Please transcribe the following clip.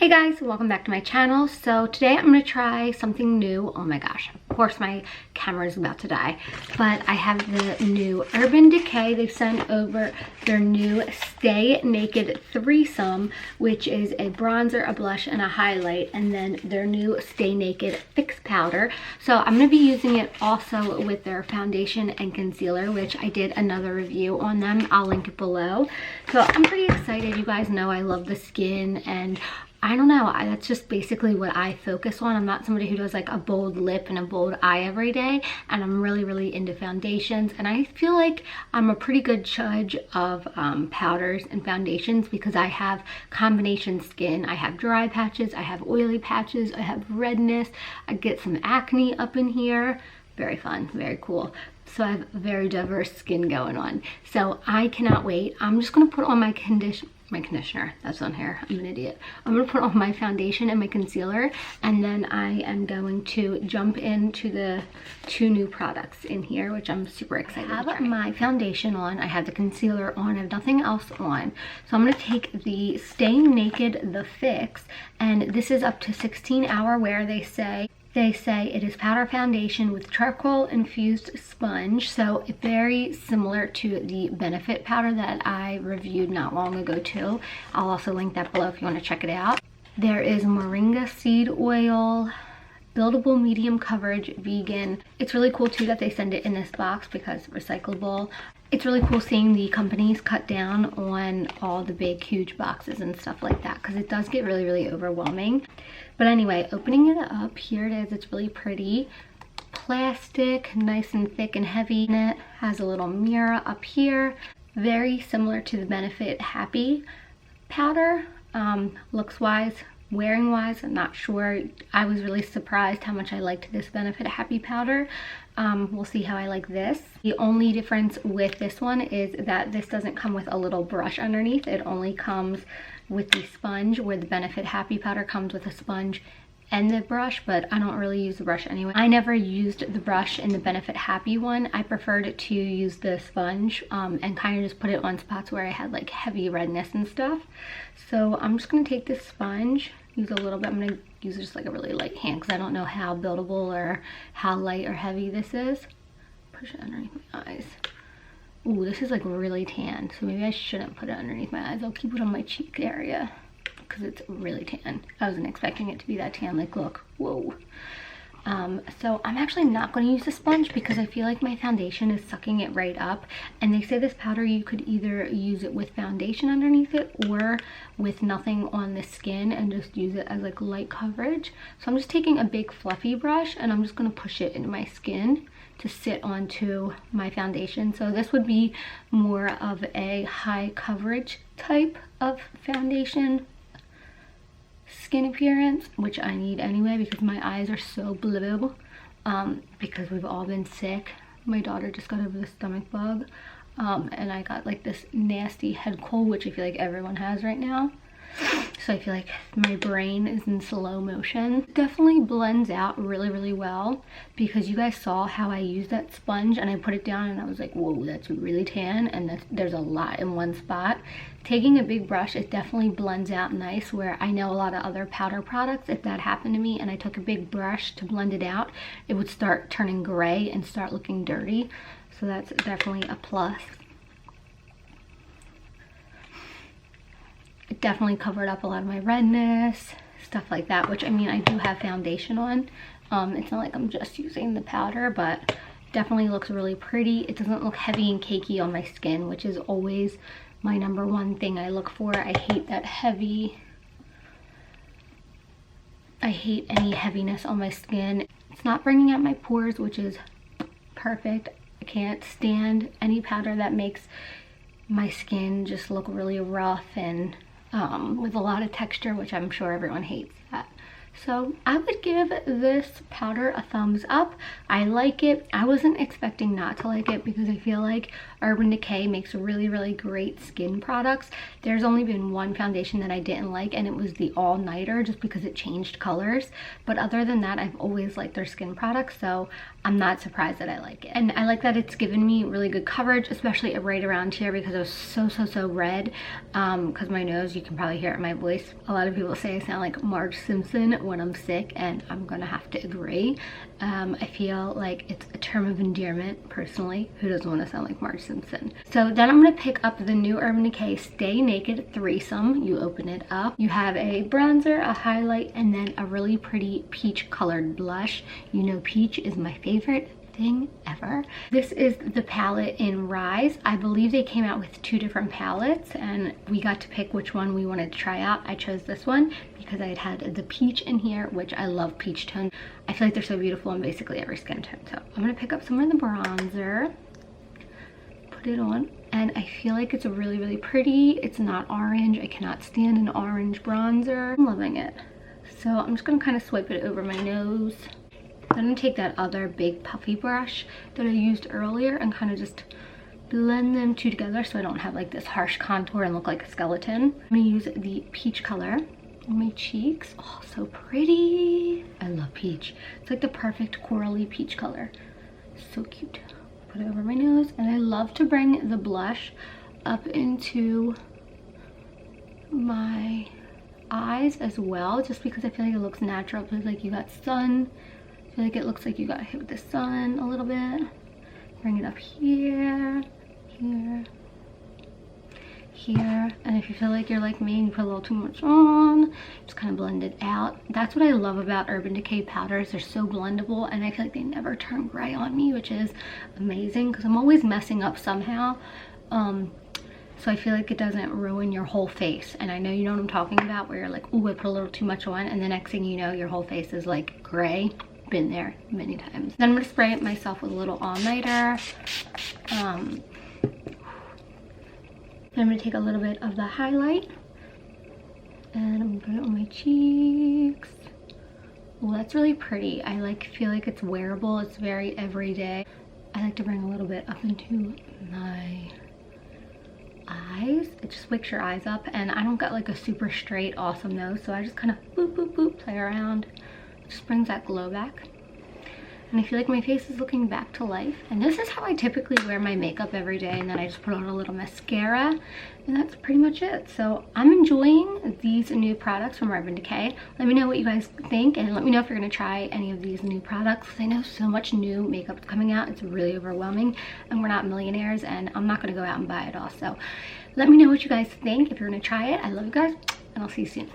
Hey guys, welcome back to my channel. So today I'm going to try something new. Oh my gosh, of course my camera is about to die. But I have the new Urban Decay. They sent over their new Stay Naked Threesome, which is a bronzer, a blush, and a highlight. And then their new Stay Naked Fix Powder. So I'm going to be using it also with their foundation and concealer, which I did another review on them. I'll link it below. So I'm pretty excited. You guys know I love the skin, and I don't know, that's just basically what I focus on. I'm not somebody who does like a bold lip and a bold eye every day, and I'm really into foundations, and I feel like I'm a pretty good judge of powders and foundations because I have combination skin. I have dry patches, I have oily patches, I have redness, I get some acne up in here. Very fun, very cool. So I have very diverse skin going on. So I cannot wait. I'm just gonna put on my conditioner, that's on here, I'm an idiot. I'm gonna put on my foundation and my concealer, and then I am going to jump into the two new products in here, which I'm super excited to try. I have my foundation on, I have the concealer on, I have nothing else on. So I'm gonna take the Stay Naked The Fix, and this is up to 16-hour wear, they say. They say it is powder foundation with charcoal infused sponge, so very similar to the Benefit powder that I reviewed not long ago too. I'll also link that below if you want to check it out. There is moringa seed oil, buildable medium coverage, vegan. It's really cool too that they send it in this box because recyclable. It's really cool seeing the companies cut down on all the big huge boxes and stuff like that, because it does get really overwhelming. But anyway, opening it up, here it is. It's really pretty. Plastic, nice and thick and heavy. And it has a little mirror up here. Very similar to the Benefit Happy powder. Looks wise, wearing wise, I'm not sure. I was really surprised how much I liked this Benefit Happy powder. We'll see how I like this. The only difference with this one is that this doesn't come with a little brush underneath. It only comes with the sponge, where the Benefit Happy powder comes with a sponge and the brush, but I don't really use the brush anyway. I never used the brush in the Benefit Happy one. I preferred to use the sponge and kind of just put it on spots where I had like heavy redness and stuff. So I'm just gonna take this sponge, use a little bit. I'm gonna use just like a really light hand because I don't know how buildable or how light or heavy this is. Push it underneath my eyes. Ooh, this is like really tan, so maybe I shouldn't put it underneath my eyes. I'll keep it on my cheek area because it's really tan. I wasn't expecting it to be that tan. Like, look, whoa. So I'm actually not going to use the sponge because I feel like my foundation is sucking it right up. And they say this powder, you could either use it with foundation underneath it or with nothing on the skin and just use it as like light coverage. So I'm just taking a big fluffy brush and I'm just going to push it into my skin to sit onto my foundation. So this would be more of a high coverage type of foundation skin appearance, which I need anyway because my eyes are so blue because we've all been sick. My daughter just got over the stomach bug and I got like this nasty head cold, which I feel like everyone has right now. So I feel like my brain is in slow motion. It definitely blends out really well because you guys saw how I used that sponge and I put it down and I was like, whoa, that's really tan, and there's a lot in one spot. Taking a big brush, it definitely blends out nice, where I know a lot of other powder products, if that happened to me and I took a big brush to blend it out, it would start turning gray and start looking dirty. So that's definitely a plus. It definitely covered up a lot of my redness, stuff like that, which I mean, I do have foundation on. It's not like I'm just using the powder, but definitely looks really pretty. It doesn't look heavy and cakey on my skin, which is always my #1 thing I look for. I hate that heavy. I hate any heaviness on my skin. It's not bringing out my pores, which is perfect. I can't stand any powder that makes my skin just look really rough and with a lot of texture, which I'm sure everyone hates that. So I would give this powder a thumbs up. I like it. I wasn't expecting not to like it because I feel like Urban Decay makes really, really great skin products. There's only been one foundation that I didn't like, and it was the All Nighter, just because it changed colors. But other than that, I've always liked their skin products, so I'm not surprised that I like it. And I like that it's given me really good coverage, especially right around here because I was so red. Because my nose, you can probably hear it in my voice. A lot of people say I sound like Marge Simpson when I'm sick, and I'm gonna have to agree. I feel like it's a term of endearment, personally. Who doesn't want to sound like Marge Simpson? So then I'm gonna pick up the new Urban Decay Stay Naked Threesome. You open it up. You have a bronzer, a highlight, and then a really pretty peach colored blush. You know peach is my favorite thing ever. This is the palette in Rise. I believe they came out with 2 different palettes, and we got to pick which one we wanted to try out. I chose this one because I had the peach in here, which I love peach tone. I feel like they're so beautiful in basically every skin tone. So I'm gonna pick up some of the bronzer, put it on, and I feel like it's really pretty. It's not orange. I cannot stand an orange bronzer. I'm loving it. So I'm just gonna kind of swipe it over my nose. I'm gonna take that other big puffy brush that I used earlier and kind of just blend them two together so I don't have like this harsh contour and look like a skeleton. I'm gonna use the peach color on my cheeks. Oh, so pretty. I love peach. It's like the perfect corally peach color. So cute. Put it over my nose, and I love to bring the blush up into my eyes as well, just because I feel like it looks natural. It feels like you got sun. I feel like it looks like you got hit with the sun a little bit. Bring it up here, here, here. And if you feel like you're like me and you put a little too much on, just kind of blend it out. That's what I love about Urban Decay powders. They're so blendable, and I feel like they never turn gray on me, which is amazing because I'm always messing up somehow. So I feel like it doesn't ruin your whole face. And I know you know what I'm talking about, where you're like, ooh, I put a little too much on, and the next thing you know, your whole face is like gray. Been there many times. Then I'm gonna spray it myself with a little all-nighter. Then I'm gonna take a little bit of the highlight and I'm gonna put it on my cheeks. Well, that's really pretty. I feel like it's wearable. It's very everyday. I like to bring a little bit up into my eyes. It just wakes your eyes up, and I don't got like a super straight awesome nose, so I just kind of boop boop boop play around. Just brings that glow back, and I feel like my face is looking back to life. And this is how I typically wear my makeup every day, and then I just put on a little mascara, and that's pretty much it. So I'm enjoying these new products from Urban Decay. Let me know what you guys think, and let me know if you're going to try any of these new products. I know so much new makeup is coming out. It's really overwhelming, and we're not millionaires, and I'm not going to go out and buy it all. So let me know what you guys think if you're going to try it. I love you guys, and I'll see you soon.